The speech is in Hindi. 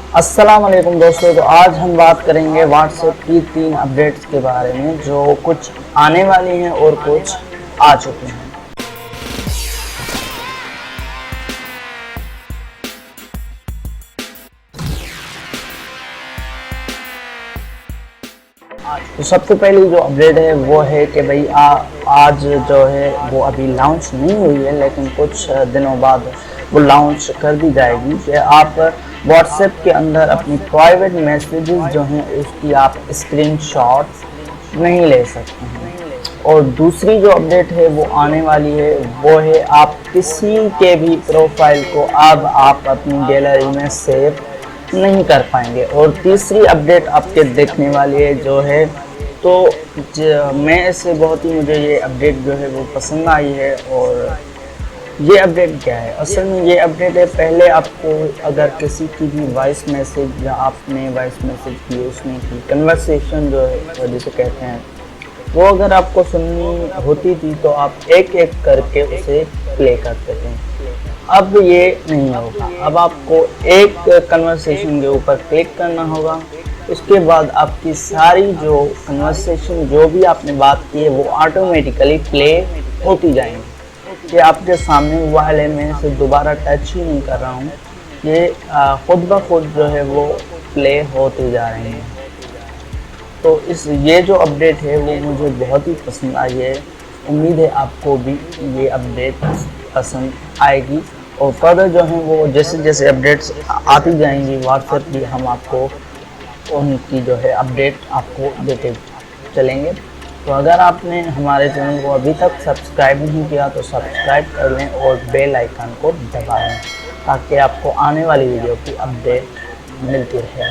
अस्सलाम वालेकुम दोस्तों। तो आज हम बात करेंगे व्हाट्सएप की 3 अपडेट्स के बारे में जो कुछ आने वाली हैं और कुछ आ चुके हैं। तो सबसे पहली जो अपडेट है वो है कि भाई आज जो है वो अभी लॉन्च नहीं हुई है, लेकिन कुछ दिनों बाद वो लॉन्च कर दी जाएगी कि आप व्हाट्सएप के अंदर अपनी प्राइवेट मैसेजेस जो हैं उसकी आप स्क्रीनशॉट नहीं ले सकते हैं। और दूसरी जो अपडेट है वो आने वाली है वो है आप किसी के भी प्रोफाइल को अब आप अपनी गैलरी में सेव नहीं कर पाएंगे। और तीसरी अपडेट आपके देखने वाली है जो है तो मैं इससे बहुत ही मुझे ये अपडेट जो है वो पसंद आई है। और ये अपडेट क्या है, असल में ये अपडेट है, पहले आपको अगर किसी की भी वॉइस मैसेज या आपने वॉइस मैसेज की उसमें की कन्वर्सेशन जो है जिसे कहते हैं वो अगर आपको सुननी होती थी तो आप एक एक करके उसे प्ले करते थे। अब ये नहीं होगा, अब आपको एक कन्वर्सेशन के ऊपर क्लिक करना होगा, उसके बाद आपकी सारी जो कन्वर्सेशन जो भी आपने बात की है वो ऑटोमेटिकली प्ले होती जाएंगी। ये आपके सामने मोबाइल है, मैं इसे दोबारा टच ही नहीं कर रहा हूँ, ये खुद ब खुद जो है वो प्ले होते जा रहे हैं। तो ये जो अपडेट है वो मुझे बहुत ही पसंद आई है। उम्मीद है आपको भी ये अपडेट पसंद आएगी। और फर्दर जो है वो जैसे जैसे अपडेट्स आती जाएंगी व्हाट्सएप भी हम आपको उनकी जो है अपडेट आपको देते चलेंगे। तो अगर आपने हमारे चैनल को अभी तक सब्सक्राइब नहीं किया तो सब्सक्राइब कर लें और बेल आइकन को दबा लें ताकि आपको आने वाली वीडियो की अपडेट मिलती रहे।